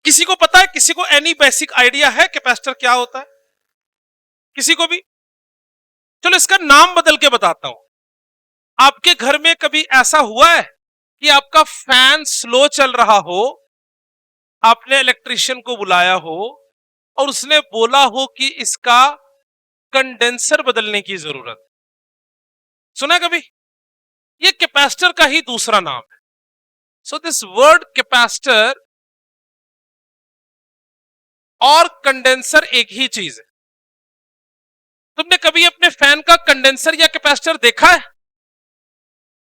किसी को पता है, किसी को एनी बेसिक आइडिया है कैपेसिटर क्या होता है? किसी को भी? चलो इसका नाम बदल के बताता हूं। आपके घर में कभी ऐसा हुआ है कि आपका फैन स्लो चल रहा हो, आपने इलेक्ट्रिशियन को बुलाया हो और उसने बोला हो कि इसका कंडेंसर बदलने की जरूरत? सुना कभी? ये कैपेसिटर का ही दूसरा नाम है। सो दिस वर्ड कैपेसिटर और कंडेंसर एक ही चीज है। तुमने कभी अपने फैन का कंडेंसर या कैपेसिटर देखा है?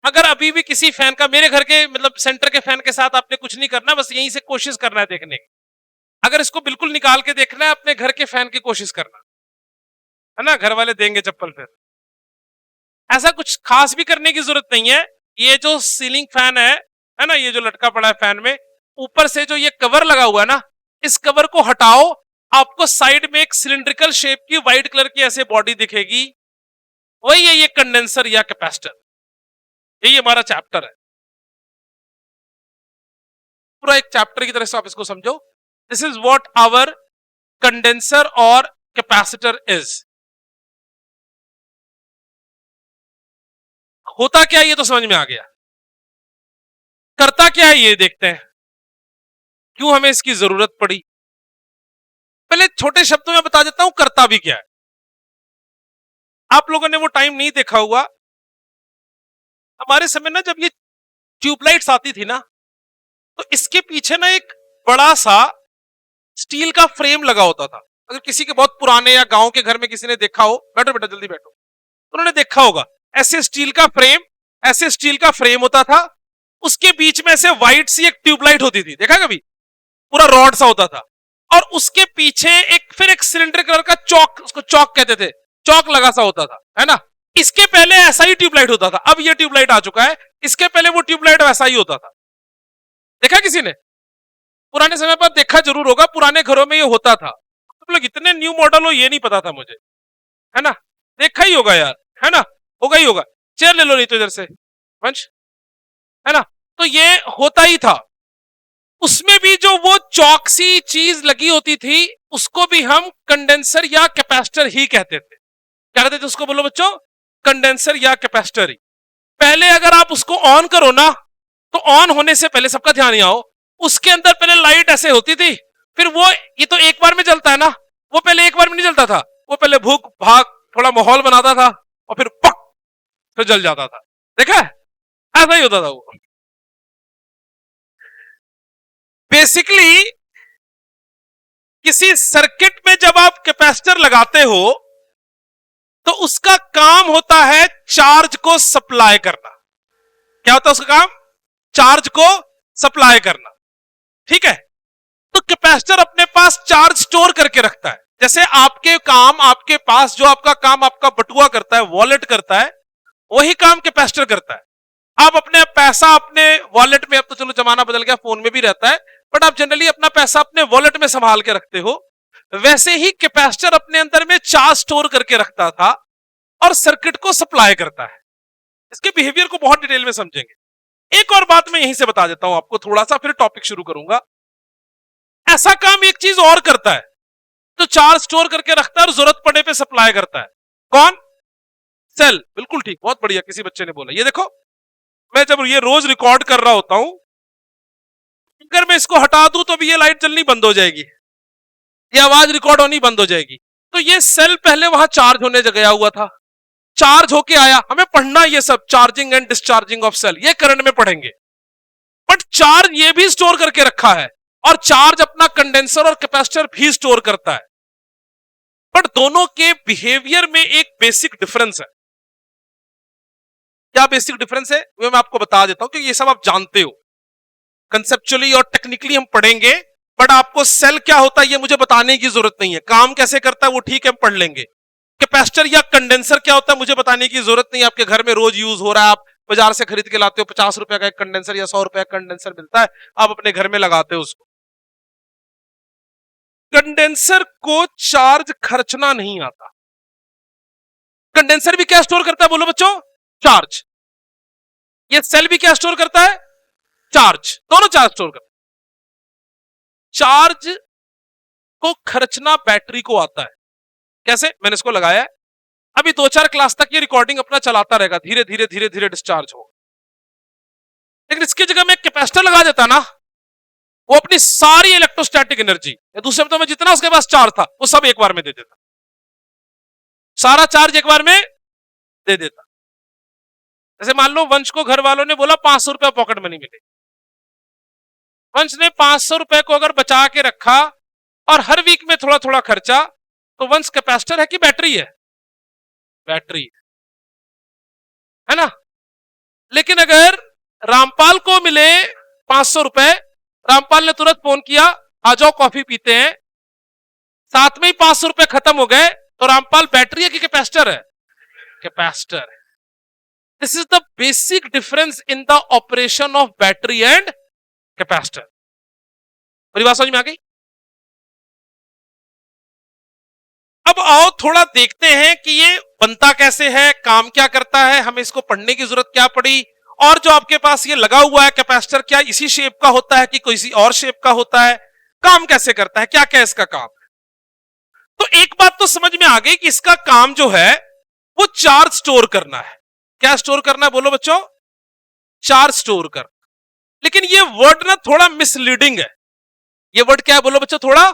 अगर अभी भी किसी फैन का, मेरे घर के मतलब सेंटर के फैन के साथ आपने कुछ नहीं करना, बस यहीं से कोशिश करना है देखने की। अगर इसको बिल्कुल निकाल के देखना है अपने घर के फैन की कोशिश करना है ना, घर वाले देंगे चप्पल फिर। ऐसा कुछ खास भी करने की जरूरत नहीं है। ये जो सीलिंग फैन है ना, ये जो लटका पड़ा है फैन में, ऊपर से जो ये कवर लगा हुआ है ना, इस कवर को हटाओ, आपको साइड में एक सिलिंड्रिकल शेप की व्हाइट कलर की ऐसे बॉडी दिखेगी, वही है ये कंडेंसर या कैपेसिटर। यही हमारा चैप्टर है, पूरा एक चैप्टर की तरह से आप इसको समझो। This is what our condenser और कैपेसिटर इज। होता क्या है ये तो समझ में आ गया, करता क्या है ये देखते हैं, क्यों हमें इसकी जरूरत पड़ी। पहले छोटे शब्दों में बता देता हूं करता भी क्या है। आप लोगों ने वो टाइम नहीं देखा हुआ, हमारे समय ना जब ये ट्यूबलाइट्स आती थी ना, तो इसके पीछे ना एक बड़ा सा स्टील का फ्रेम लगा होता था। अगर किसी के बहुत पुराने या गांव के घर में किसी ने देखा हो, बैठो बेटा जल्दी बैठो, उन्होंने देखा होगा ऐसे स्टील का फ्रेम, ऐसे स्टील का फ्रेम होता था, उसके बीच में ऐसे व्हाइट सी एक ट्यूबलाइट होती थी, देखा कभी? पूरा रॉड सा होता था, और उसके पीछे एक फिर एक सिलेंडर कलर का चौक, उसको चौक कहते थे, चौक लगा सा होता था, है ना। इसके पहले ऐसा ही ट्यूबलाइट होता था, अब ये ट्यूबलाइट आ चुका है, इसके पहले वो ट्यूबलाइट वैसा ही होता था। देखा किसी ने? पुराने समय पर देखा जरूर होगा, पुराने घरों में ये होता था। तुम लोग इतने न्यू मॉडल हो ये नहीं पता था मुझे, है ना। देखा ही होगा यार, है ना, होगा ही होगा। चेयर ले लो नहीं तो इधर से वंश, है ना। तो ये होता ही था। उसमें भी जो वो चौकसी चीज लगी होती थी, उसको भी हम कंडेंसर या कैपेसिटर ही कहते थे। क्या कहते थे उसको, बोलो बच्चों? कंडेंसर या कैपेसिटर ही। पहले अगर आप उसको ऑन करो ना, तो ऑन होने से पहले, सबका ध्यान यहाँ हो, उसके अंदर पहले लाइट ऐसे होती थी, फिर वो, ये तो एक बार में जलता है ना, वो पहले एक बार में नहीं जलता था, वो पहले भूख भाग थोड़ा माहौल बनाता था और फिर पक, फिर जल जाता था। देखा है? ऐसा ही होता था वो। बेसिकली किसी सर्किट में जब आप कैपेसिटर लगाते हो तो उसका काम होता है चार्ज को सप्लाई करना। क्या होता है उसका काम? चार्ज को सप्लाई करना, ठीक है। तो कैपेसिटर अपने पास चार्ज स्टोर करके रखता है। जैसे आपके काम, आपके पास जो आपका काम आपका बटुआ करता है, वॉलेट करता है, वही काम कैपेसिटर करता है। आप अपने पैसा अपने वॉलेट में, अब तो चलो जमाना बदल गया, फोन में भी रहता है, बट आप जनरली अपना पैसा अपने वॉलेट में संभाल के रखते हो। वैसे ही कैपेसिटर अपने अंदर में चार्ज स्टोर करके रखता था और सर्किट को सप्लाई करता है। इसके बिहेवियर को बहुत डिटेल में समझेंगे। एक और बात मैं यहीं से बता देता हूं आपको थोड़ा सा, फिर टॉपिक शुरू करूंगा। ऐसा काम एक चीज और करता है, तो चार्ज स्टोर करके रखता है और जरूरत पड़ने पे सप्लाई करता है। कौन? सेल। बिल्कुल ठीक, बहुत बढ़िया, किसी बच्चे ने बोला। ये देखो, मैं जब ये रोज रिकॉर्ड कर रहा होता हूं, अगर मैं इसको हटा दूं तो भी ये लाइट जलनी बंद हो जाएगी, ये आवाज रिकॉर्ड होनी बंद हो जाएगी। तो ये सेल पहले वहां चार्ज होने गया हुआ था, चार्ज होके आया, हमें पढ़ना ये सब, charging and discharging of cell, ये करंट में पढ़ेंगे। बट चार्ज ये भी स्टोर करके रखा है, और चार्ज अपना कंडेंसर और कैपेसिटर भी स्टोर करता है। बट दोनों के बिहेवियर में एक बेसिक डिफरेंस है। क्या बेसिक डिफरेंस है वो मैं आपको बता देता हूं, क्योंकि ये सब आप जानते हो, कंसेप्चुअली और टेक्निकली हम पढ़ेंगे। बट आपको सेल क्या होता है ये मुझे बताने की जरूरत नहीं है, काम कैसे करता है वो ठीक है हम पढ़ लेंगे। कैपेसिटर या कंडेंसर क्या होता है मुझे बताने की जरूरत नहीं है, आपके घर में रोज यूज हो रहा है, आप बाजार से खरीद के लाते हो, 50 रुपए का एक कंडेंसर या 100 रुपए का कंडेंसर मिलता है, आप अपने घर में लगाते हो उसको। कंडेंसर को चार्ज खर्चना नहीं आता। कंडेंसर भी क्या स्टोर करता है बोलो बच्चों? चार्ज। ये सेल भी क्या स्टोर करता है? चार्ज। दोनों चार्ज स्टोर करता है। चार्ज को खर्चना बैटरी को आता है। कैसे? मैंने इसको लगाया है, अभी 2-4 क्लास तक ये रिकॉर्डिंग अपना चलाता रहेगा, धीरे धीरे धीरे धीरे डिस्चार्ज हो। लेकिन इसकी जगह मैं कैपेसिटर लगा देता ना, वो अपनी सारी इलेक्ट्रोस्टैटिक एनर्जी या दूसरे शब्दों में जितना उसके पास चार्ज था वो सब एक बार में दे देता, सारा चार्ज एक बार में दे देता। जैसे मान लो वंश को घर वालों ने बोला 500 रुपया पॉकेट मनी मिले, वंश ने 500 रुपए को अगर बचा के रखा और हर वीक में थोड़ा थोड़ा खर्चा, तो वंश कैपेसिटर है कि बैटरी है? बैटरी है ना। लेकिन अगर रामपाल को मिले 500 रुपए, रामपाल ने तुरंत फोन किया आ जाओ कॉफी पीते हैं, साथ में ही 500 रुपए खत्म हो गए, तो रामपाल बैटरी है कि कैपेसिटर है? कैपेसिटर है। This is the basic difference in the operation of battery and capacitor. मेरी बात समझ में आ गई? अब आओ थोड़ा देखते हैं कि ये बनता कैसे है, काम क्या करता है, हमें इसको पढ़ने की जरूरत क्या पड़ी, और जो आपके पास ये लगा हुआ है कैपेसिटर, क्या इसी शेप का होता है कि किसी और शेप का होता है, काम कैसे करता है, क्या क्या इसका काम है। तो एक बात तो समझ में आ गई कि इसका काम जो है वो चार्ज स्टोर करना है। क्या स्टोर करना है बोलो बच्चों? चार्ज स्टोर कर। लेकिन ये वर्ड ना थोड़ा मिसलीडिंग है। ये वर्ड क्या है बोलो बच्चों? थोड़ा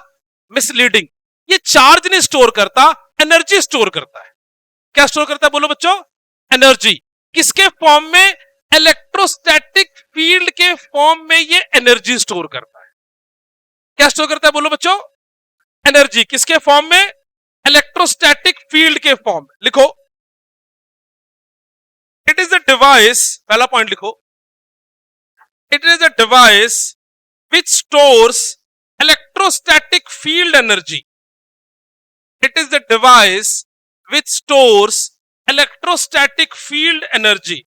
मिसलीडिंग। ये चार्ज नहीं स्टोर करता, एनर्जी स्टोर करता है। क्या स्टोर करता है बोलो बच्चों? एनर्जी। किसके फॉर्म में? इलेक्ट्रोस्टैटिक फील्ड के फॉर्म में ये एनर्जी स्टोर करता है। क्या स्टोर करता है बोलो बच्चों? एनर्जी। किसके फॉर्म में? इलेक्ट्रोस्टैटिक फील्ड के फॉर्म में। लिखो, इट इज अ डिवाइस, पहला पॉइंट लिखो, it is a device which stores electrostatic field energy. It is the device which stores electrostatic field energy.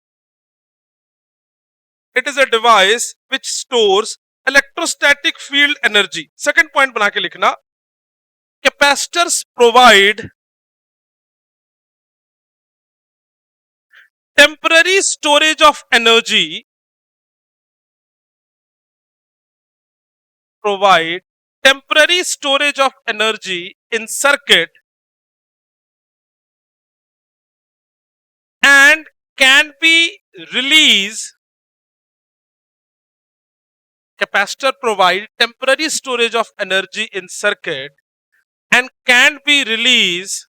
It is a device which stores electrostatic field energy. Second point बना के लिखना, capacitors provide temporary storage of energy, provide temporary storage of energy in circuit and can be released. Capacitor provide temporary storage of energy in circuit and can be released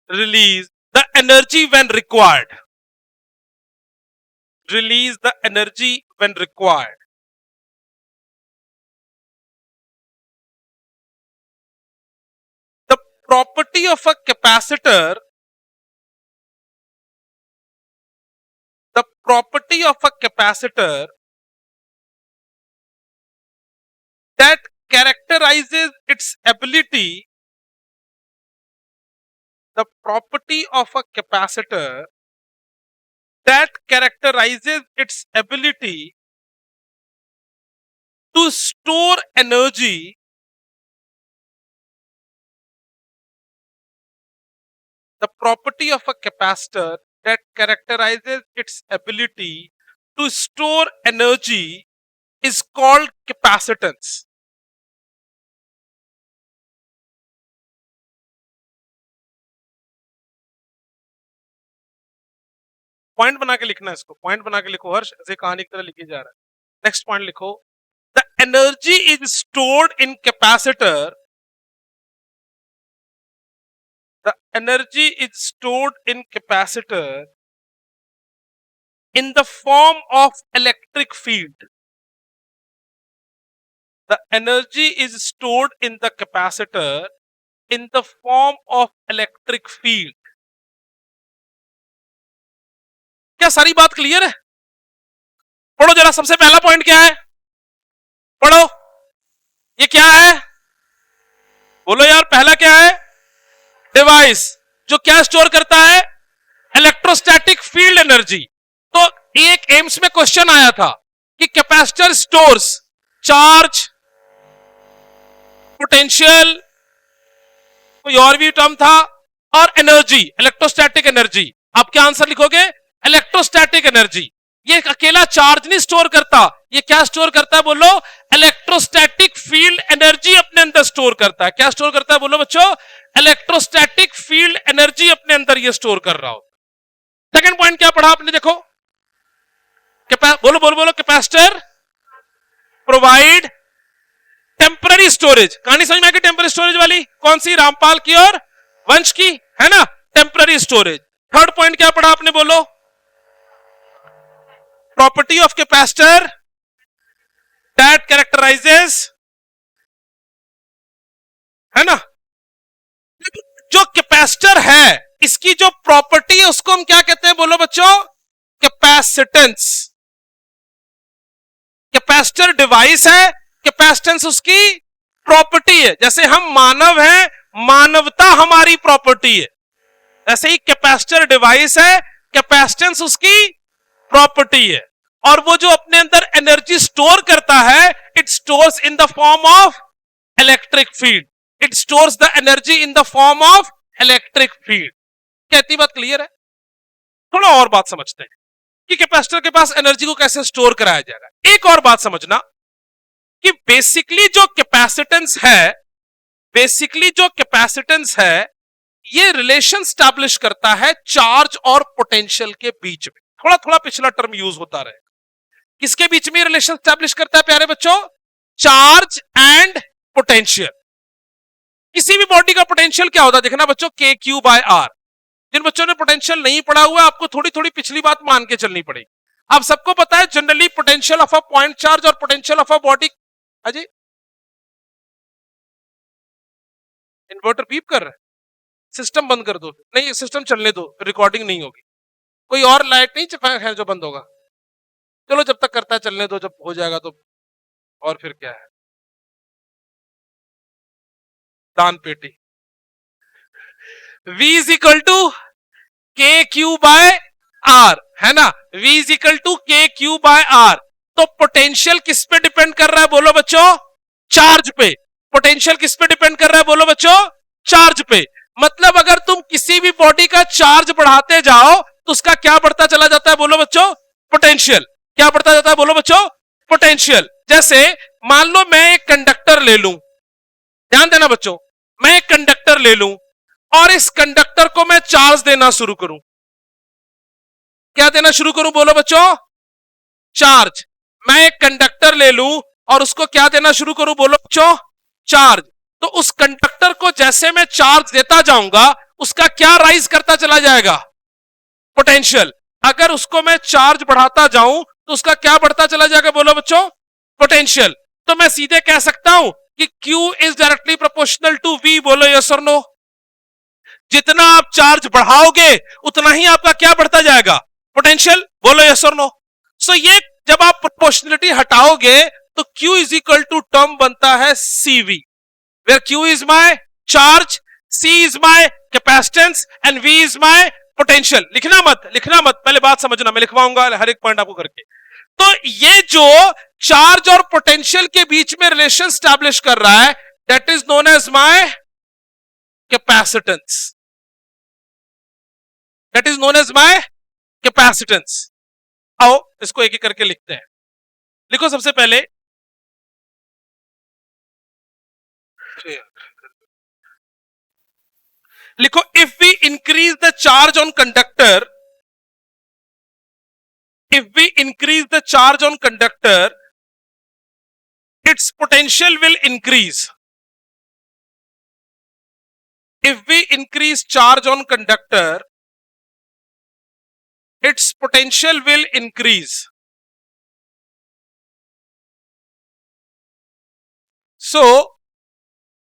the energy when required. Release the energy when required. The property of a capacitor, the property of a capacitor that characterizes its ability, the property of a capacitor that characterizes its ability to store energy, the property of a capacitor that characterizes its ability to store energy is called capacitance. Point बना के लिखना है इसको, point बना के लिखो हर्ष, ऐसे कहानी की तरह लिखी जा रहा है। नेक्स्ट पॉइंट लिखो, the energy is stored in capacitor, the energy is stored in capacitor in the form of electric field. The energy is stored in the capacitor in the form of electric field. क्या सारी बात clear है? पढ़ो जरा, सबसे पहला point क्या है? पढ़ो, ये क्या है? बोलो यार, पहला क्या है? डिवाइस जो क्या स्टोर करता है? Electrostatic field energy. तो एक एम्स में क्वेश्चन आया था कि कैपेसिटर स्टोर्स चार्ज, पोटेंशियल, कोई और भी टर्म था, और एनर्जी, इलेक्ट्रोस्टैटिक एनर्जी। आप क्या आंसर लिखोगे? Electrostatic energy. ये अकेला चार्ज नहीं स्टोर करता, ये क्या स्टोर करता है बोलो? इलेक्ट्रोस्टैटिक फील्ड एनर्जी अपने अंदर स्टोर करता है। क्या स्टोर करता है बोलो बच्चों? इलेक्ट्रोस्टैटिक फील्ड एनर्जी अपने अंदर ये स्टोर कर रहा हो। सेकंड पॉइंट क्या पढ़ा आपने? देखो बोलो बोलो बोलो, कैपेसिटर प्रोवाइड टेम्पररी स्टोरेज। कहानी समझ में आ गई? टेम्पररी स्टोरेज वाली कौन सी? रामपाल की और वंश की, है ना? Temporary storage. थर्ड पॉइंट क्या पढ़ा आपने बोलो? प्रॉपर्टी ऑफ कैपेसिटर दैट कैरेक्टराइजेस, है ना? जो कैपेसिटर है इसकी जो प्रॉपर्टी है उसको हम क्या कहते हैं बोलो बच्चों? कैपेसिटेंस। कैपेसिटर डिवाइस है, कैपेसिटेंस उसकी प्रॉपर्टी है। जैसे हम मानव हैं, मानवता हमारी प्रॉपर्टी है, ऐसे ही कैपेसिटर डिवाइस है, कैपेसिटेंस उसकी प्रॉपर्टी है। और वो जो अपने अंदर एनर्जी स्टोर करता है, it stores in the form of electric field. It stores the energy in the form of electric field. कहती बात क्लियर है? थोड़ा और बात समझते हैं कि कैपेसिटर के पास एनर्जी को कैसे स्टोर कराया जाएगा। एक और बात समझना कि बेसिकली जो कैपेसिटेंस है, बेसिकली जो कैपेसिटेंस है ये रिलेशन स्टैब्लिश करता है चार्ज और पोटेंशियल के बीच में। थोड़ा थोड़ा पिछला टर्म यूज होता रहे। किसके बीच में रिलेशन स्टैब्लिश करता है प्यारे बच्चों? Charge and potential. किसी भी बॉडी का पोटेंशियल क्या होता है देखना बच्चों, के क्यू बाय आर। जिन बच्चों ने पोटेंशियल नहीं पढ़ा हुआ आपको थोड़ी थोड़ी पिछली बात मान के चलनी पड़ेगी। अब सबको पता है generally potential of a point charge और potential of a body. Ajay inverter beep कर रहा है, सिस्टम बंद कर दो। नहीं सिस्टम चलने दो, रिकॉर्डिंग नहीं होगी। कोई और लाइट नहीं है जो बंद होगा? चलो जब तक करता है चलने दो, जब हो जाएगा तो और फिर क्या है, दान पेटी। V इज इक्वल टू के क्यू बाय आर, है ना? V इज इक्वल टू के क्यू बाय आर। तो पोटेंशियल किस पे डिपेंड कर रहा है बोलो बच्चों? चार्ज पे। पोटेंशियल किस पे डिपेंड कर रहा है बोलो बच्चों? चार्ज पे। मतलब अगर तुम किसी भी बॉडी का चार्ज बढ़ाते जाओ तो उसका क्या बढ़ता चला जाता है बोलो बच्चों? पोटेंशियल। क्या बढ़ता जाता है बोलो बच्चों? पोटेंशियल। जैसे मान लो मैं एक कंडक्टर ले लूं, ध्यान देना बच्चों, मैं एक कंडक्टर ले लूं और इस कंडक्टर को मैं चार्ज देना शुरू करूं। क्या देना शुरू करूं बोलो बच्चों? चार्ज। मैं एक कंडक्टर ले लूं और उसको क्या देना शुरू करूं बोलो बच्चों? चार्ज। तो उस कंडक्टर को जैसे मैं चार्ज देता जाऊंगा उसका क्या राइज करता चला जाएगा? पोटेंशियल। अगर उसको मैं चार्ज बढ़ाता जाऊं तो उसका क्या बढ़ता चला जाएगा बोलो बच्चों? पोटेंशियल। तो मैं सीधे कह सकता हूं कि Q is directly proportional to V। बोलो यस और नो? जितना आप चार्ज बढ़ाओगे उतना ही आपका क्या बढ़ता जाएगा? पोटेंशियल। बोलो यस और नो? सो ये जब आप प्रोपोर्शनलिटी हटाओगे तो Q is equal to term बनता है CV, where Q is my charge, C is my capacitance and V is my potential. लिखना मत, लिखना मत, पहले बात समझना, मैं लिखवाऊंगा हर एक पॉइंट आपको करके। तो ये जो चार्ज और पोटेंशियल के बीच में रिलेशन स्टैब्लिश कर रहा है that is known as my capacitance. That is known as my capacitance. आओ इसको एक एक करके लिखते हैं। लिखो सबसे पहले, लिखो if we increase the charge on conductor, if we increase the charge on conductor its potential will increase. If we increase charge on conductor its potential will increase. So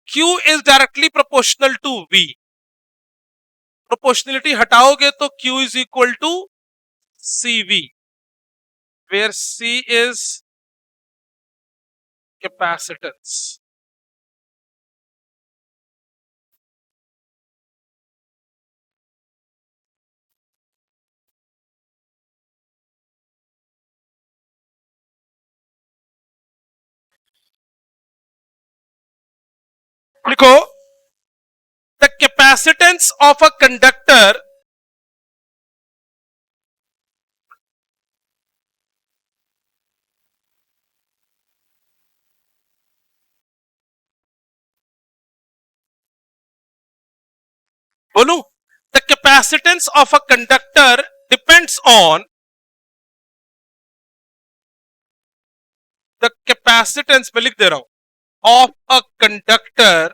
Q is directly proportional to V. Proportionality हटाओगे तो Q is equal to CV, where C is capacitance. लिखो the capacitance of a conductor बोलूं, the capacitance of a conductor depends on the capacitance, मैं लिख दे रहा हूं, of a conductor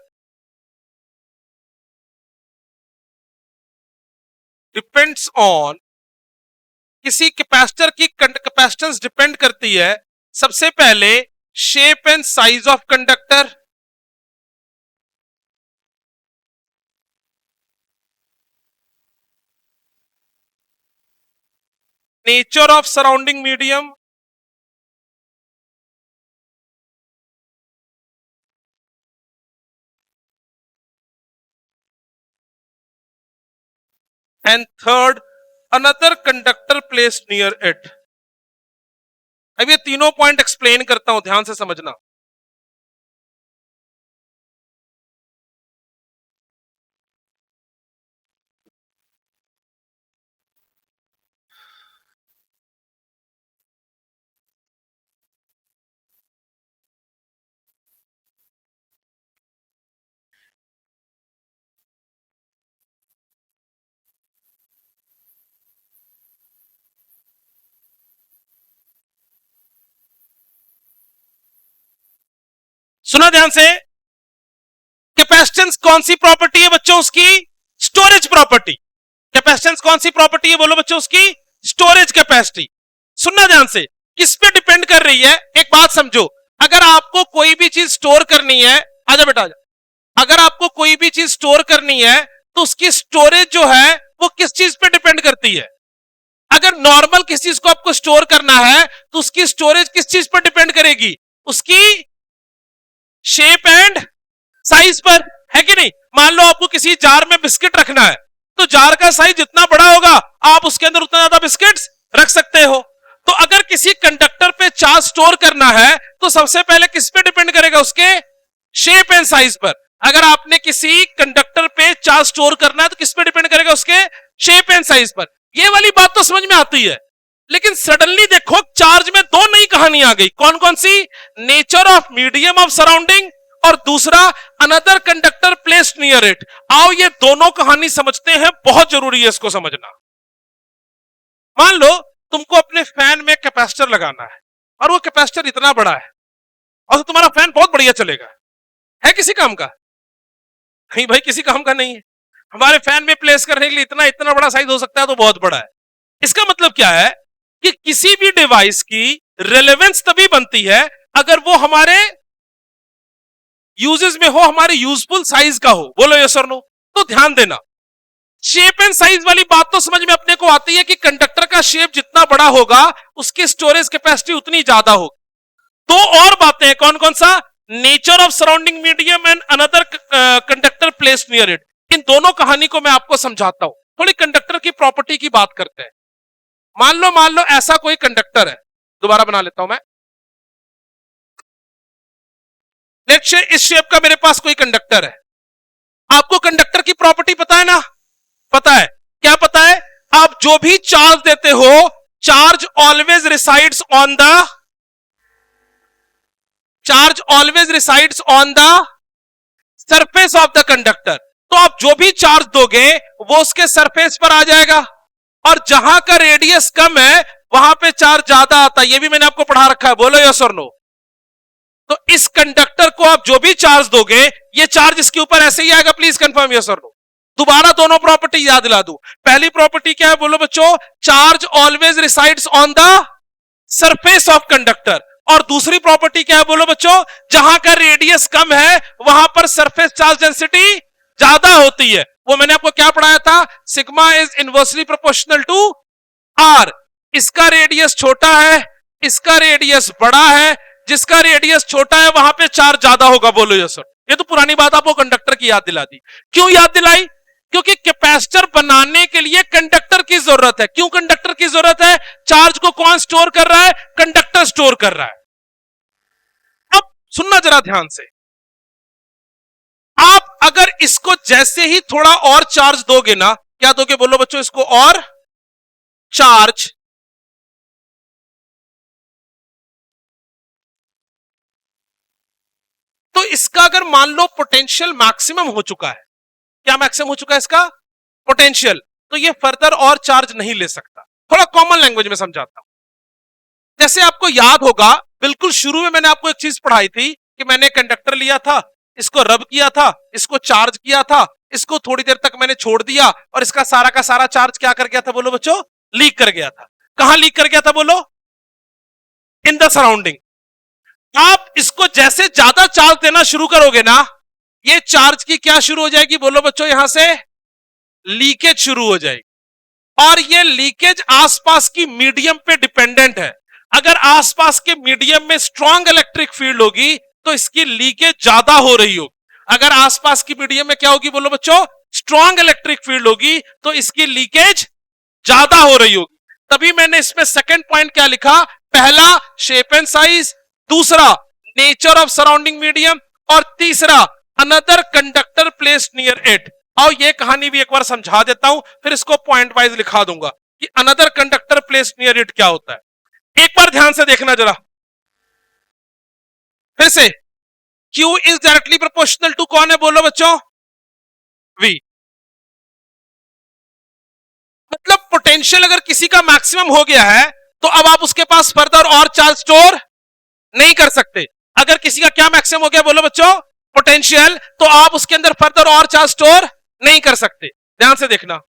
depends on, किसी capacitor की capacitance depend करती है सबसे पहले shape and size of conductor, nature of surrounding medium, and third another conductor placed near it. अब ये तीनों पॉइंट एक्सप्लेन करता हूं, ध्यान से समझना। सुना ध्यान से, कैपेसिटेंस कौन सी प्रॉपर्टी है बच्चों? उसकी स्टोरेज प्रॉपर्टी। कैपेसिटेंस कौन सी प्रॉपर्टी है बोलो बच्चों? उसकी स्टोरेज कैपेसिटी। सुनना ध्यान से, किस पे डिपेंड कर रही है? एक बात समझो, अगर आपको कोई भी चीज स्टोर करनी है, आजा बेटा आजा, अगर आपको कोई भी चीज स्टोर करनी है तो उसकी स्टोरेज जो है वो किस चीज पे डिपेंड करती है? अगर नॉर्मल किसी चीज को आपको स्टोर करना है तो उसकी स्टोरेज किस चीज पर डिपेंड करेगी? उसकी शेप एंड साइज पर, है कि नहीं? मान लो आपको किसी जार में बिस्किट रखना है, तो जार का साइज जितना बड़ा होगा आप उसके अंदर उतना ज्यादा बिस्किट्स रख सकते हो। तो अगर किसी कंडक्टर पे चार्ज स्टोर करना है तो सबसे पहले किस पे डिपेंड करेगा? उसके शेप एंड साइज पर। अगर आपने किसी कंडक्टर पे चार्ज स्टोर करना है तो किस पे डिपेंड करेगा? उसके शेप एंड साइज पर। ये वाली बात तो समझ में आती है, लेकिन सडनली देखो चार्ज में दो नई कहानी आ गई। कौन कौन सी? Nature of medium of surrounding और दूसरा another conductor placed near it. आओ ये दोनों कहानी समझते हैं, बहुत जरूरी है इसको समझना। मान लो तुमको अपने फैन में कैपेसिटर लगाना है और वो कैपेसिटर इतना बड़ा है और तो तुम्हारा फैन बहुत बढ़िया चलेगा, है किसी काम का? नहीं भाई, किसी काम का नहीं है। हमारे फैन में प्लेस करने के लिए इतना इतना बड़ा साइज हो सकता है तो बहुत बड़ा है। इसका मतलब क्या है कि किसी भी डिवाइस की रेलेवेंस तभी बनती है अगर वो हमारे यूजेस में हो, हमारे यूजफुल साइज का हो। बोलो यस और नो। तो ध्यान देना, शेप एंड साइज वाली बात तो समझ में अपने को आती है कि कंडक्टर का शेप जितना बड़ा होगा उसकी स्टोरेज कैपेसिटी उतनी ज्यादा होगी। दो और बातें हैं, कौन कौन सा? Nature of surrounding medium and another conductor placed near it. इन दोनों कहानी को मैं आपको समझाता हूं। थोड़ी कंडक्टर की प्रॉपर्टी की बात करते हैं। मान लो ऐसा कोई कंडक्टर है, दोबारा बना लेता हूं मैं। लेट्स से इस शेप का मेरे पास कोई कंडक्टर है। आपको कंडक्टर की प्रॉपर्टी पता है ना? पता है। क्या पता है? आप जो भी चार्ज देते हो, charge always resides on the surface of the conductor. तो आप जो भी चार्ज दोगे वो उसके सरफेस पर आ जाएगा, और जहां का रेडियस कम है वहां पे चार्ज ज्यादा आता है। ये भी मैंने आपको पढ़ा रखा है। बोलो यस और नो। तो इस कंडक्टर को आप जो भी चार्ज दोगे ये चार्ज इसके ऊपर ऐसे ही आएगा। प्लीज कंफर्म यस और नो। दोबारा दोनों प्रॉपर्टी याद दिला दूं। पहली प्रॉपर्टी क्या है बोलो बच्चों? Charge always resides on the surface of conductor. और दूसरी प्रॉपर्टी क्या है बोलो बच्चों? जहां का रेडियस कम है वहां पर सरफेस चार्ज डेंसिटी ज्यादा होती है। वो मैंने आपको क्या पढ़ाया था? Sigma is inversely proportional to R. इसका रेडियस छोटा है, इसका रेडियस बड़ा है, जिसका रेडियस छोटा है वहां पे चार्ज ज्यादा होगा। बोलो यस सर। ये तो पुरानी बात आपको कंडक्टर की याद दिला दी। क्यों याद दिलाई? क्योंकि कैपेसिटर बनाने के लिए कंडक्टर की जरूरत है। क्यों कंडक्टर की जरूरत है? चार्ज को कौन स्टोर कर रहा है? कंडक्टर स्टोर कर रहा है। अब सुनना जरा ध्यान से, आप अगर इसको जैसे ही थोड़ा और चार्ज दोगे ना, क्या दोगे बोलो बच्चों? इसको और चार्ज, तो इसका अगर मान लो पोटेंशियल मैक्सिमम हो चुका है। क्या मैक्सिमम हो चुका है इसका? पोटेंशियल, तो ये फर्दर और चार्ज नहीं ले सकता। थोड़ा कॉमन लैंग्वेज में समझाता हूं। जैसे आपको याद होगा, बिल्कुल शुरू में मैंने आपको एक चीज पढ़ाई थी कि मैंने कंडक्टर लिया था, इसको रब किया था, इसको चार्ज किया था, इसको थोड़ी देर तक मैंने छोड़ दिया और इसका सारा का सारा चार्ज क्या कर गया था बोलो बच्चों? लीक कर गया था। कहां लीक कर गया था बोलो? In the surrounding. आप इसको जैसे ज्यादा चार्ज देना शुरू करोगे ना, ये चार्ज की क्या शुरू हो जाएगी बोलो बच्चों? यहां से लीकेज शुरू हो जाएगी। और ये लीकेज आसपास की मीडियम पे डिपेंडेंट है। अगर आसपास के मीडियम में स्ट्रॉन्ग इलेक्ट्रिक फील्ड होगी तो इसकी लीकेज ज्यादा हो रही होगी। अगर आसपास की मीडियम में क्या होगी बोलो बच्चों? स्ट्रॉन्ग इलेक्ट्रिक फील्ड होगी तो इसकी लीकेज ज्यादा हो रही होगी। तभी मैंने इसमें सेकंड पॉइंट क्या लिखा? पहला शेप एंड साइज, दूसरा नेचर ऑफ सराउंडिंग मीडियम, और तीसरा another conductor placed near it. और ये कहानी भी एक बार समझा देता हूं, फिर इसको पॉइंट वाइज लिखा दूंगा कि another conductor placed near it क्या होता है। एक बार ध्यान से देखना जरा फिर से। Q is directly proportional to कौन है बोलो बच्चों? V। मतलब पोटेंशियल अगर किसी का मैक्सिमम हो गया है तो अब आप उसके पास फर्दर और चार्ज स्टोर नहीं कर सकते। अगर किसी का क्या मैक्सिमम हो गया बोलो बच्चों? पोटेंशियल, तो आप उसके अंदर फर्दर और चार्ज स्टोर नहीं कर सकते। ध्यान से देखना,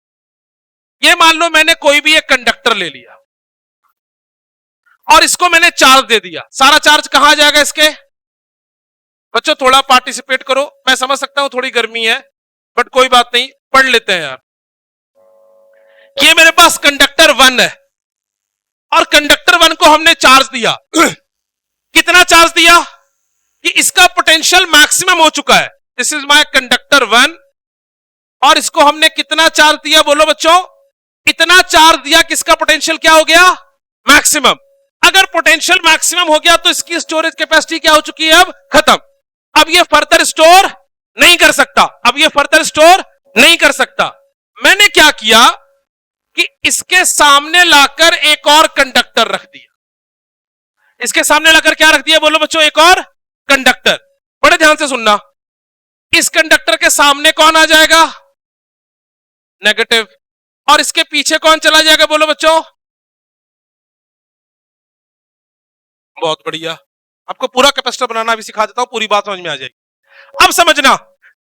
ये मान लो मैंने कोई भी एक कंडक्टर ले लिया और इसको मैंने चार्ज दे दिया। सारा चार्ज कहां जाएगा इसके? बच्चों थोड़ा पार्टिसिपेट करो, मैं समझ सकता हूं थोड़ी गर्मी है, बट कोई बात नहीं, पढ़ लेते हैं यार। ये मेरे पास कंडक्टर 1 है और कंडक्टर 1 को हमने चार्ज दिया। कितना चार्ज दिया? कि इसका पोटेंशियल मैक्सिमम हो चुका है। दिस इज माय कंडक्टर 1 और इसको हमने कितना चार्ज दिया बोलो बच्चों? इतना चार्ज दिया कि इसका पोटेंशियल क्या हो गया? मैक्सिमम। अगर पोटेंशियल मैक्सिमम हो गया तो इसकी स्टोरेज कैपेसिटी क्या हो चुकी है? अब खत्म। अब ये फर्दर स्टोर नहीं कर सकता। अब ये फर्दर स्टोर नहीं कर सकता। मैंने क्या किया कि इसके सामने लाकर एक और कंडक्टर रख दिया। इसके सामने लाकर क्या रख दिया बोलो बच्चों? एक और कंडक्टर। बड़े ध्यान से सुनना, इस कंडक्टर के सामने कौन आ जाएगा? नेगेटिव। और इसके पीछे कौन चला जाएगा बोलो बच्चों? बहुत बढ़िया, आपको पूरा कैपेसिटर बनाना भी सिखा देता हूं, पूरी बात समझ में आ जाएगी। अब समझना,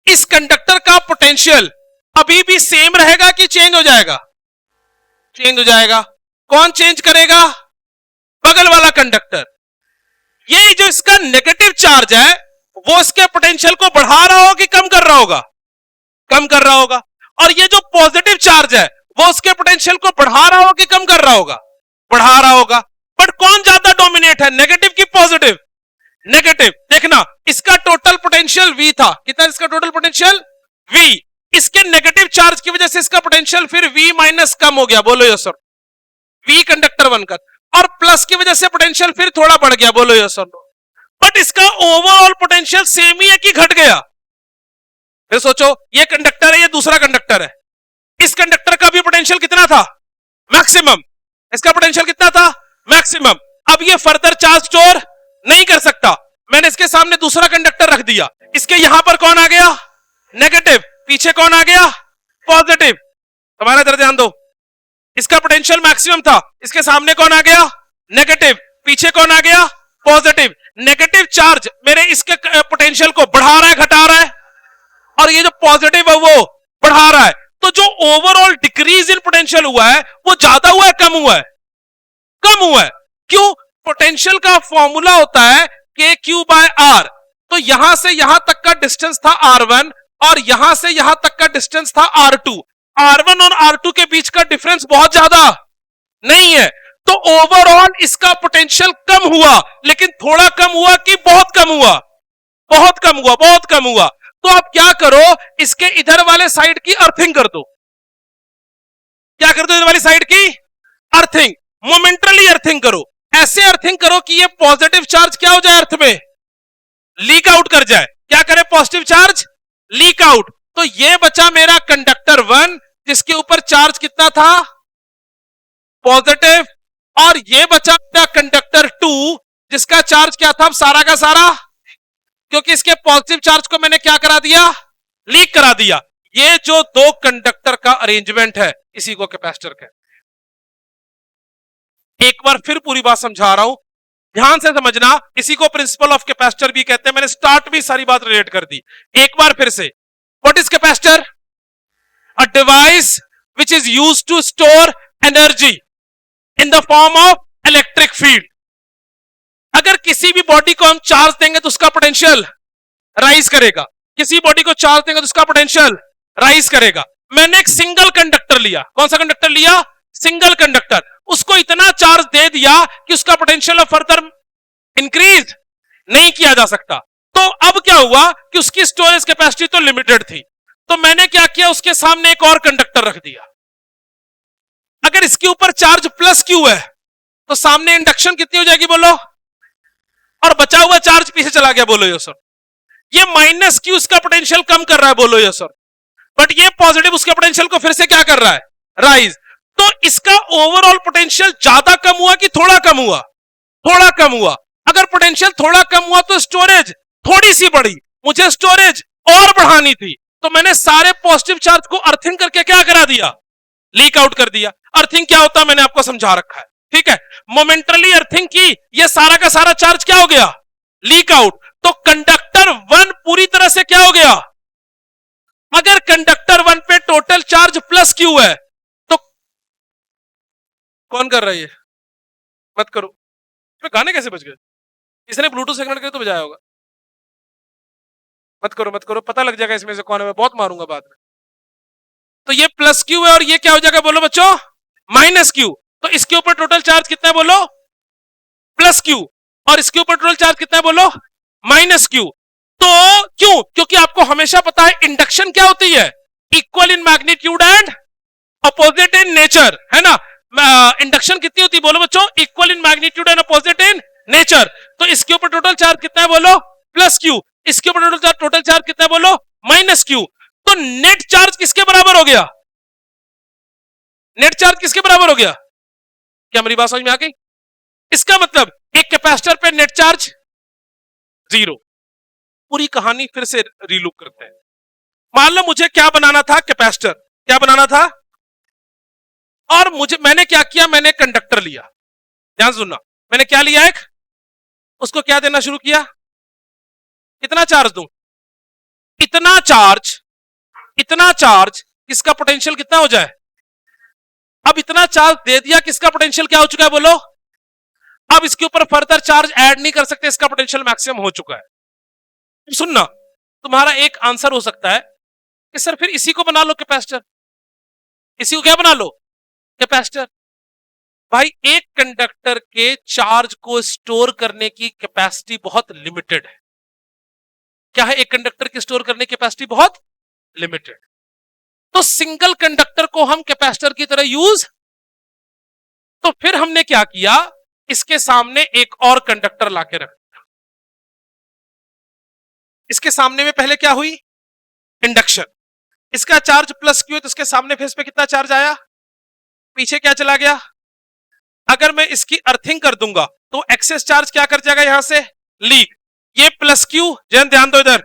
इस कंडक्टर का पोटेंशियल अभी भी सेम रहेगा कि चेंज हो जाएगा? चेंज हो जाएगा। कौन चेंज करेगा? बगल वाला कंडक्टर। ये जो इसका नेगेटिव चार्ज है वो इसके पोटेंशियल को बढ़ा रहा होगा कि कम कर रहा होगा? कम कर रहा होगा। और ये जो पॉजिटिव चार्ज है वो उसके पोटेंशियल को बढ़ा रहा होगा कि कम कर रहा होगा? बढ़ा रहा होगा। बट कौन ज्यादा डोमिनेट है, नेगेटिव की पॉजिटिव? नेगेटिव। देखना, इसका टोटल पोटेंशियल V था। कितना इसका टोटल पोटेंशियल? V। इसके नेगेटिव चार्ज की वजह से इसका पोटेंशियल फिर V माइनस कम हो गया। बोलो यस सर। V कंडक्टर 1 का, और प्लस की वजह से पोटेंशियल फिर थोड़ा बढ़ गया। बोलो यस सर। बट इसका ओवरऑल पोटेंशियल सेम ही है कि घट गया? फिर सोचो, ये कंडक्टर है, ये दूसरा कंडक्टर है। इस कंडक्टर का भी पोटेंशियल कितना था? मैक्सिमम। इसका पोटेंशियल कितना था? मैक्सिमम। अब ये फर्दर चार्ज स्टोर नहीं कर सकता। मैंने इसके सामने दूसरा कंडक्टर रख दिया। इसके यहां पर कौन आ गया? नेगेटिव। पीछे कौन आ गया? पॉजिटिव। हमारा इधर ध्यान दो, इसका पोटेंशियल मैक्सिमम था, इसके सामने कौन आ गया? नेगेटिव। पीछे कौन आ गया? पॉजिटिव। नेगेटिव चार्ज मेरे इसके पोटेंशियल को बढ़ा रहा है, घटा रहा है? और ये जो पॉजिटिव है वो बढ़ा रहा है। तो जो ओवरऑल डिक्रीज इन पोटेंशियल हुआ है वो ज्यादा हुआ है, कम हुआ है? कम हुआ है। क्यों? पोटेंशियल का फॉर्मूला होता है के क्यू बाय आर। तो यहां से यहां तक का डिस्टेंस था R1 और यहां से यहां तक का डिस्टेंस था R2। R1 और R2 के बीच का डिफरेंस बहुत ज्यादा नहीं है। तो ओवरऑल इसका पोटेंशियल कम हुआ, लेकिन थोड़ा कम हुआ कि बहुत कम हुआ? बहुत कम हुआ, बहुत कम हुआ। तो आप क्या करो, इसके इधर वाले साइड की अर्थिंग कर दो। क्या कर दो? इधर वाली साइड की अर्थिंग, मोमेंटली अर्थिंग करो। ऐसे अर्थिंग करो कि ये पॉजिटिव चार्ज क्या हो जाए? अर्थ में लीक आउट कर जाए। क्या करे? Positive charge leak out. तो ये बचा मेरा कंडक्टर 1 जिसके ऊपर चार्ज कितना था? पॉजिटिव। और ये बचा मेरा कंडक्टर 2 जिसका चार्ज क्या था? सारा का सारा, क्योंकि इसके पॉजिटिव चार्ज को मैंने क्या करा दिया? लीक करा दिया। ये जो दो कंडक्टर का अरेंजमेंट है इसी को कैपेसिटर कहते हैं। एक बार फिर पूरी बात समझा रहा हूं, ध्यान से समझना। इसी को प्रिंसिपल ऑफ कैपेसिटर भी कहते हैं। मैंने स्टार्ट भी सारी बात रिलेट कर दी। एक बार फिर से, what is capacitor? A device which is used to store energy in the form of electric field. अगर किसी भी बॉडी को हम चार्ज देंगे तो उसका पोटेंशियल राइज करेगा, किसी बॉडी को चार्ज देंगे तो उसका पोटेंशियल राइज करेगा। मैंने एक सिंगल कंडक्टर लिया, कौन सा कंडक्टर लिया? Single conductor. उसको इतना चार्ज दे दिया कि उसका पोटेंशियल फर्दर इंक्रीज नहीं किया जा सकता। तो अब क्या हुआ कि उसकी स्टोरेज कैपेसिटी तो लिमिटेड थी, तो मैंने क्या किया, उसके सामने एक और कंडक्टर रख दिया। अगर इसके ऊपर चार्ज प्लस क्यू है तो सामने इंडक्शन कितनी हो जाएगी बोलो, और बचा हुआ चार्ज पीछे चला गया, बोलो यो सर। ये माइनस क्यू उसका पोटेंशियल कम कर रहा है, बोलो यो सर। बट ये पॉजिटिव उसके पोटेंशियल को फिर से क्या कर रहा है, राइज। तो इसका ओवरऑल पोटेंशियल ज्यादा कम हुआ कि थोड़ा कम हुआ? थोड़ा कम हुआ। अगर पोटेंशियल थोड़ा कम हुआ तो स्टोरेज थोड़ी सी बढ़ी, मुझे स्टोरेज और बढ़ानी थी, तो मैंने सारे पॉजिटिव चार्ज को अर्थिंग करके क्या करा दिया, लीक आउट कर दिया। अर्थिंग क्या होता है मैंने आपको समझा रखा है, ठीक है। मोमेंटली अर्थिंग की, ये सारा का सारा चार्ज क्या हो गया, लीक आउट। तो कंडक्टर 1 पूरी तरह से क्या हो गया? अगर कंडक्टर 1 पे टोटल चार्ज प्लस क्यू है तो कौन कर रहा है ये? मत करो। इसमें गाने कैसे बज गए? इसने ब्लूटूथ सेगमेंट करके तो बजाया होगा। मत करो मत करो, पता लग जाएगा इसमें से कौन है, मैं बहुत मारूंगा बाद में। तो ये प्लस क्यू है और ये क्या हो जाएगा बोलो बच्चों, माइनस क्यू। तो इसके ऊपर टोटल चार्ज कितना है बोलो, प्लस क्यू, और इसके ऊपर टोटल चार्ज कितना है बोलो, माइनस क्यू। तो क्यों? क्योंकि आपको हमेशा पता है इंडक्शन क्या होती है, equal in magnitude and opposite in nature, है ना। इंडक्शन कितनी होती है बोलो बच्चों, equal in magnitude and opposite in nature. तो इसके ऊपर टोटल चार्ज कितना है बोलो, प्लस क्यू। इसके ऊपर टोटल चार्ज कितना है बोलो, माइनस क्यू। तो नेट चार्ज किसके बराबर हो गया, नेट चार्ज किसके बराबर हो गया? क्या मेरी बात समझ में आ गई? इसका मतलब एक कैपेसिटर पे नेट चार्ज 0। पूरी कहानी फिर से रीलूप करते हैं। मान लो मुझे क्या बनाना था, कैपेसिटर क्या बनाना था, और मैंने क्या किया, मैंने कंडक्टर लिया। ध्यान सुनना, मैंने क्या लिया, एक उसको क्या देना शुरू किया, कितना चार्ज दूं, इतना चार्ज इसका पोटेंशियल कितना हो जाए। अब इतना चार्ज दे दिया, किसका पोटेंशियल क्या हो चुका है बोलो, अब इसके ऊपर फर्दर चार्ज ऐड नहीं कर सकते, इसका पोटेंशियल मैक्सिमम हो चुका है। सुनना, तुम्हारा एक आंसर हो सकता है कि सर फिर इसी को बना लो कैपेसिटर, इसी को क्या बना लो, कैपेसिटर। भाई एक कंडक्टर के चार्ज को स्टोर करने की कैपेसिटी बहुत लिमिटेड है। क्या है, एक कंडक्टर की स्टोर करने की कैपेसिटी बहुत लिमिटेड। तो सिंगल कंडक्टर को हम कैपेसिटर की तरह यूज, तो फिर हमने क्या किया, इसके सामने एक और कंडक्टर लाके रख दिया। इसके सामने में पहले क्या हुई, इंडक्शन। इसका चार्ज प्लस क्यू, तो इसके सामने फेस पे कितना चार्ज आया, पीछे क्या चला गया। अगर मैं इसकी अर्थिंग कर दूंगा तो एक्सेस चार्ज क्या कर जाएगा, यहां से लीक। ये प्लस क्यू, जैन ध्यान दो इधर,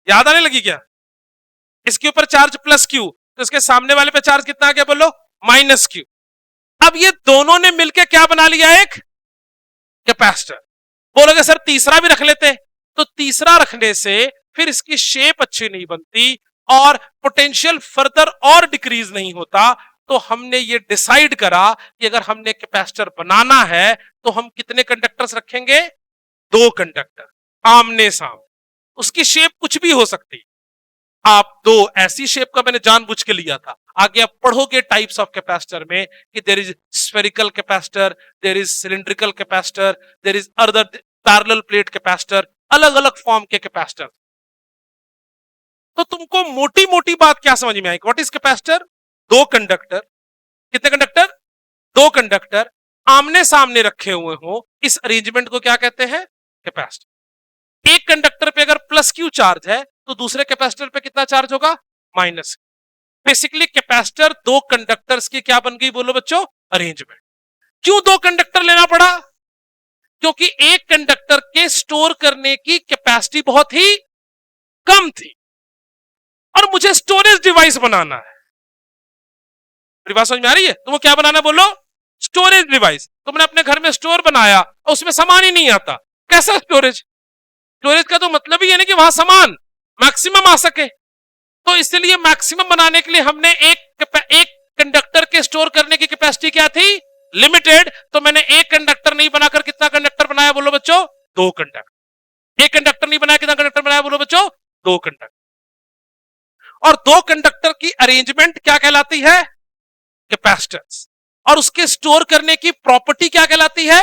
याद आने लगी क्या, इसके ऊपर चार्ज प्लस क्यू, तो इसके सामने वाले पे चार्ज कितना आ गया बोलो, माइनस क्यू। अब ये दोनों ने मिलकर क्या बना लिया, एक कैपेसिटर। बोलोगे सर तीसरा भी रख लेते, तो तीसरा रखने से फिर इसकी शेप अच्छी नहीं बनती और पोटेंशियल फर्दर और डिक्रीज नहीं होता। तो हमने ये डिसाइड करा कि अगर हमने कैपेसिटर बनाना है तो हम कितने कंडक्टर्स रखेंगे, 2 कंडक्टर आमने सामने। उसकी शेप कुछ भी हो सकती, आप 2 ऐसी शेप का मैंने जानबूझ के लिया था। आगे आप पढ़ोगे टाइप्स ऑफ कैपेसिटर में कि there is spherical capacitor, there is cylindrical capacitor, there is other parallel plate capacitor, अलग अलग फॉर्म के कैपेसिटर। तो तुमको मोटी मोटी बात क्या समझ में आई, व्हाट इज कैपेसिटर, 2 कंडक्टर, कितने कंडक्टर, 2 कंडक्टर आमने सामने रखे हुए हो, इस अरेंजमेंट को क्या कहते हैं, कैपेसिटर। एक कंडक्टर पे अगर प्लस क्यू चार्ज है तो दूसरे कैपेसिटर पे कितना चार्ज होगा, माइनस। बेसिकली कैपेसिटर 2 कंडक्टर्स की क्या बन गई बोलो बच्चों, अरेंजमेंट। क्यों 2 कंडक्टर लेना पड़ा, क्योंकि एक कंडक्टर के स्टोर करने की कैपेसिटी बहुत ही कम थी और मुझे स्टोरेज डिवाइस बनाना है। मेरी बात समझ में आ रही है? तुमको क्या बनाना है बोलो? Storage device. तुमने अपने घर में स्टोर बनाया और उसमें सामान ही नहीं आता, कैसा स्टोरेज? स्टोरेज का तो मतलब ही है ना कि वहां सामान मैक्सिमम आ सके। तो इसलिए मैक्सिमम बनाने के लिए हमने एक कंडक्टर के स्टोर करने की कैपेसिटी क्या थी? लिमिटेड। तो मैंने एक कंडक्टर नहीं बनाकर कितना कंडक्टर बनाया बोलो बच्चों? 2 कंडक्टर। एक कंडक्टर नहीं बनाया, कितना कंडक्टर बनाया बोलो बच्चों? 2 कंडक्टर। और 2 कंडक्टर की अरेंजमेंट क्या कहलाती है? कैपेसिटेंस। और उसके स्टोर करने की प्रॉपर्टी क्या कहलाती है?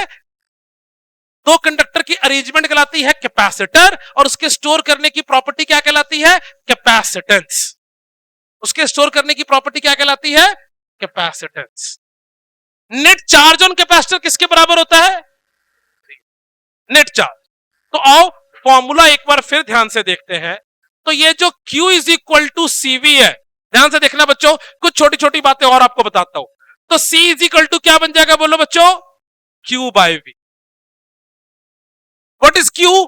2 कंडक्टर की अरेंजमेंट कहलाती है कैपेसिटर, और उसके स्टोर करने की प्रॉपर्टी क्या कहलाती है? कैपेसिटेंस। उसके स्टोर करने की प्रॉपर्टी क्या कहलाती है? Capacitance. Net charge on capacitor किसके बराबर होता है? Net charge. तो आओ फॉर्मूला एक बार फिर ध्यान से देखते हैं। तो ये जो Q is equal to CV है, ध्यान से देखना बच्चों, कुछ छोटी छोटी बातें और आपको बताता हूं। तो C इज इक्वल टू क्या बन जाएगा बोलो बच्चों? Q by V। What is Q?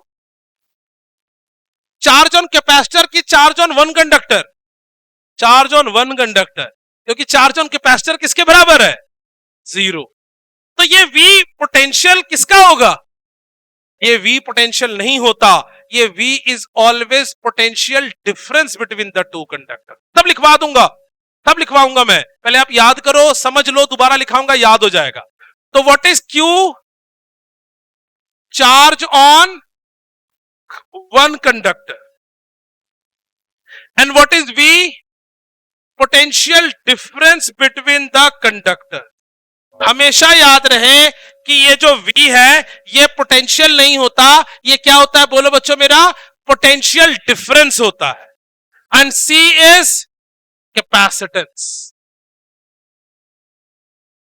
Charge on capacitor की charge on one conductor. Charge on one conductor, क्योंकि चार्ज ऑन कैपेसिटर किसके बराबर है? 0। तो ये V पोटेंशियल किसका होगा? ये V पोटेंशियल नहीं होता, ये V is always potential difference between the 2 conductor. तब लिखवा दूंगा, तब लिखवाऊंगा मैं, पहले आप याद करो, समझ लो, दोबारा लिखाऊंगा, याद हो जाएगा। तो what is Q? Charge on one conductor. And what is V? Potential difference between the conductor. हमेशा याद रहे कि ये जो V है ये पोटेंशियल नहीं होता, ये क्या होता है बोलो बच्चों मेरा? पोटेंशियल डिफरेंस होता है। And C is capacitance.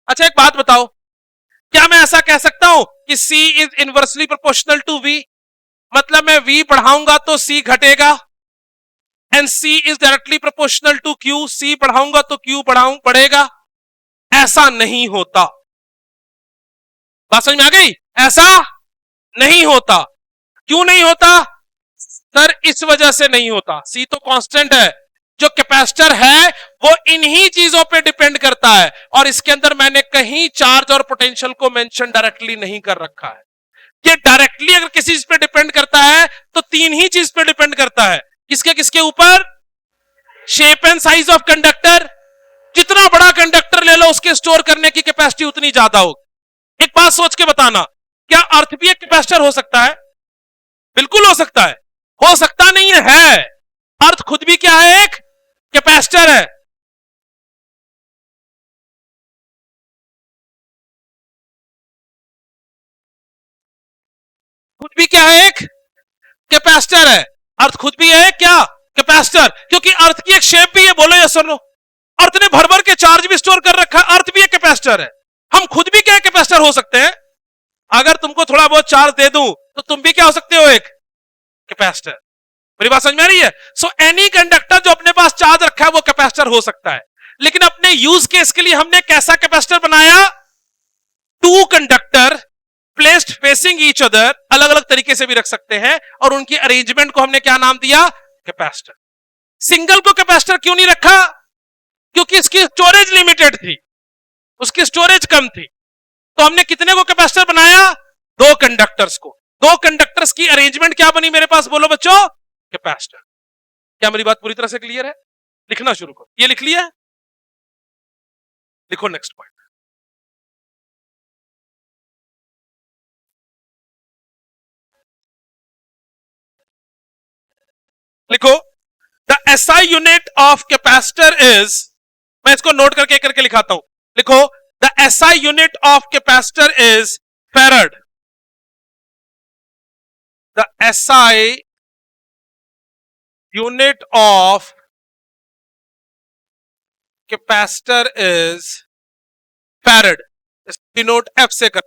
अच्छा एक बात बताओ, क्या मैं ऐसा कह सकता हूं कि C is inversely proportional to V? मतलब मैं V बढ़ाऊंगा तो C घटेगा, and C is directly proportional to Q, C बढ़ाऊंगा तो Q बढ़ेगा? ऐसा नहीं होता। बात समझ में आ गई? ऐसा नहीं होता। क्यों नहीं होता सर? इस वजह से नहीं होता, C तो कांस्टेंट है, जो कैपेसिटर है वो इन्हीं चीजों पे डिपेंड करता है, और इसके अंदर मैंने कहीं चार्ज और पोटेंशियल को मेंशन डायरेक्टली नहीं कर रखा है। ये डायरेक्टली अगर किसी चीज पे डिपेंड करता है तो 3 ही चीज पे डिपेंड करता है। किसके किसके ऊपर? Shape and size of conductor. जितना बड़ा कंडक्टर ले लो उसके स्टोर करने की कैपेसिटी उतनी ज्यादा होगी। एक बात सोच के बताना, क्या अर्थ भी एक कैपेसिटर हो सकता है? बिल्कुल हो सकता है। हो सकता नहीं है, अर्थ खुद भी क्या है? एक कैपेसिटर है। खुद भी क्या है? एक कैपेसिटर है। अर्थ खुद भी है क्या? कैपेसिटर। क्योंकि अर्थ की एक शेप भी है, बोलो यस और नो। अर्थ ने भर भर के चार्ज भी स्टोर कर रखा है, अर्थ भी एक कैपेसिटर है। हम खुद भी क्या कैपेसिटर हो सकते हैं? अगर तुमको थोड़ा बहुत चार्ज दे दूं तो तुम भी क्या हो सकते हो? एक कैपेसिटर। मेरी बात समझ में आ रही है? सो एनी कंडक्टर जो अपने पास चार्ज रखा है वो कैपेसिटर हो सकता है। लेकिन अपने यूज केस के लिए हमने कैसा कैपेसिटर बनाया? 2 conductor placed facing each other, अलग अलग तरीके से भी रख सकते हैं, और उनकी अरेंजमेंट को हमने क्या नाम दिया? कैपेसिटर। सिंगल को कैपेसिटर क्यों नहीं रखा? क्योंकि इसकी स्टोरेज लिमिटेड थी, उसकी स्टोरेज कम थी। तो हमने कितने को कैपेसिटर बनाया? 2 कंडक्टर्स को। 2 कंडक्टर्स की अरेंजमेंट क्या बनी मेरे पास बोलो बच्चों? कैपेसिटर। क्या मेरी बात पूरी तरह से क्लियर है? लिखना शुरू करो। ये लिख लिया? लिखो नेक्स्ट पॉइंट। लिखो, the SI unit of capacitor is, मैं इसको नोट करके लिखाता हूं। लिखो, the SI unit of capacitor is farad. The SI unit of capacitor is farad. Denote F से कर।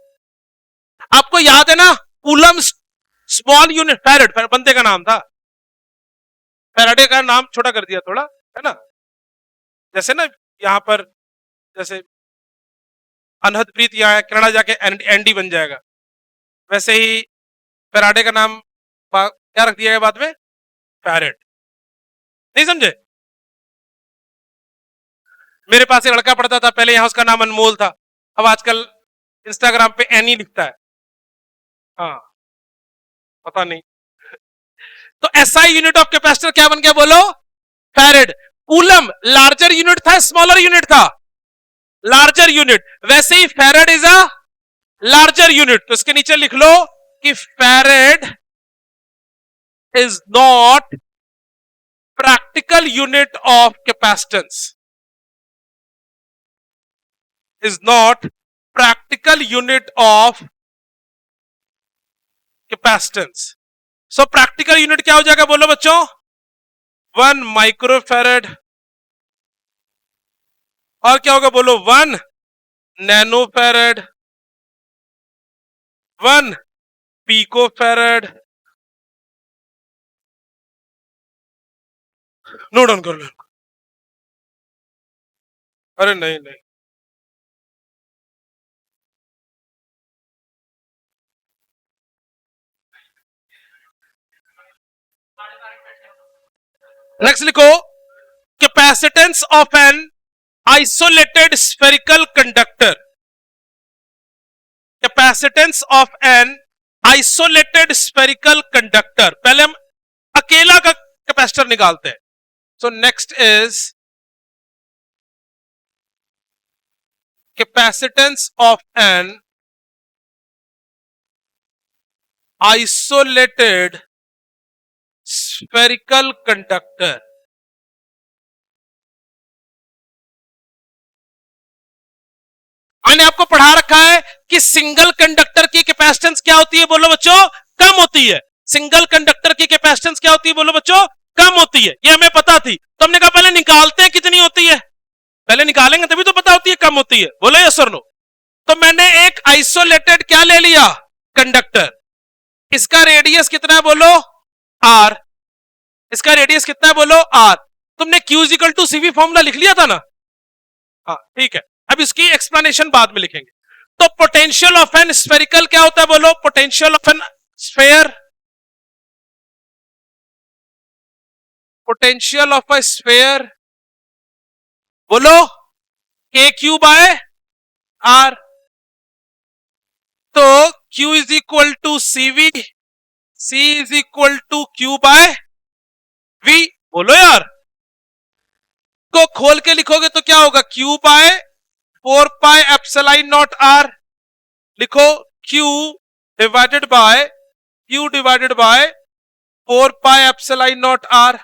आपको याद है ना कूलम स्मॉल यूनिट? फैरड बंदे का नाम था, फैराडे का नाम छोटा कर दिया थोड़ा, है ना? जैसे ना यहां पर, जैसे अनहद प्रीत यहाँ कनाडा जाके एंडी बन जाएगा, वैसे ही फैराडे का नाम क्या रख दिया गया बाद में? फैरेड। नहीं समझे? मेरे पास एक लड़का पढ़ता था पहले, यहां उसका नाम अनमोल था, अब आजकल इंस्टाग्राम पे एनी लिखता है। हाँ, पता नहीं। तो एसआई यूनिट ऑफ कैपेसिटर क्या बन गया बोलो? फैरेड। कूलम लार्जर यूनिट था, स्मॉलर यूनिट था? Larger unit. वैसे ही farad is a larger unit, तो इसके नीचे लिख लो कि farad is not practical unit of capacitance, is not practical unit of capacitance. So practical unit क्या हो जाएगा बोलो बच्चों? 1 माइक्रोफैरेड, और क्या होगा बोलो? 1 नैनोफैरेड, 1 पिकोफैरेड। नोट डाउन कर लो। अरे नहीं नहीं, नेक्स्ट लिखो, capacitance of an isolated spherical conductor. Capacitance of an isolated spherical conductor, पहले हम अकेला का कैपेसिटर निकालते हैं। So next is capacitance of an isolated spherical conductor. मैंने आपको पढ़ा रखा है कि सिंगल कंडक्टर की कैपेसिटेंस क्या होती है बोलो बच्चों? कम होती है। सिंगल कंडक्टर की कैपेसिटेंस क्या होती है बोलो बच्चों? कम होती है। ये हमें पता थी, तो हमने कहा पहले निकालते हैं कितनी होती है, पहले निकालेंगे तभी तो पता होती है कम होती है। बोलो यस और नो। तो मैंने एक आइसोलेटेड क्या ले लिया? कंडक्टर। इसका रेडियस कितना है बोलो? आर। इसका रेडियस कितना है बोलो? आर। तुमने Q equal to CV formula लिख लिया था ना? हाँ ठीक है, अब इसकी एक्सप्लेनेशन बाद में लिखेंगे। तो पोटेंशियल ऑफ एन स्फेरिकल क्या होता है बोलो? Potential of an sphere, potential of a sphere बोलो के क्यू बाय आर। तो Q is equal to CV, C is equal to Q by V। बोलो यार, को खोल के लिखोगे तो क्या होगा? Q by 4 pi epsilon nought R। लिखो Q divided by 4 pi epsilon nought R।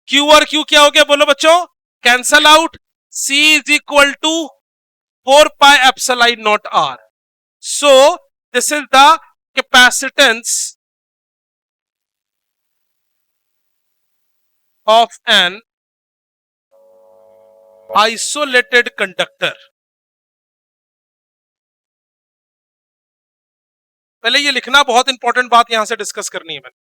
Q और Q क्या हो गया बोलो बच्चों? Cancel out. C is equal to 4 pi epsilon nought R। So this is the capacitance of an isolated conductor। पहले ये लिखना, बहुत इंपॉर्टेंट बात यहां से डिस्कस करनी है मैंने।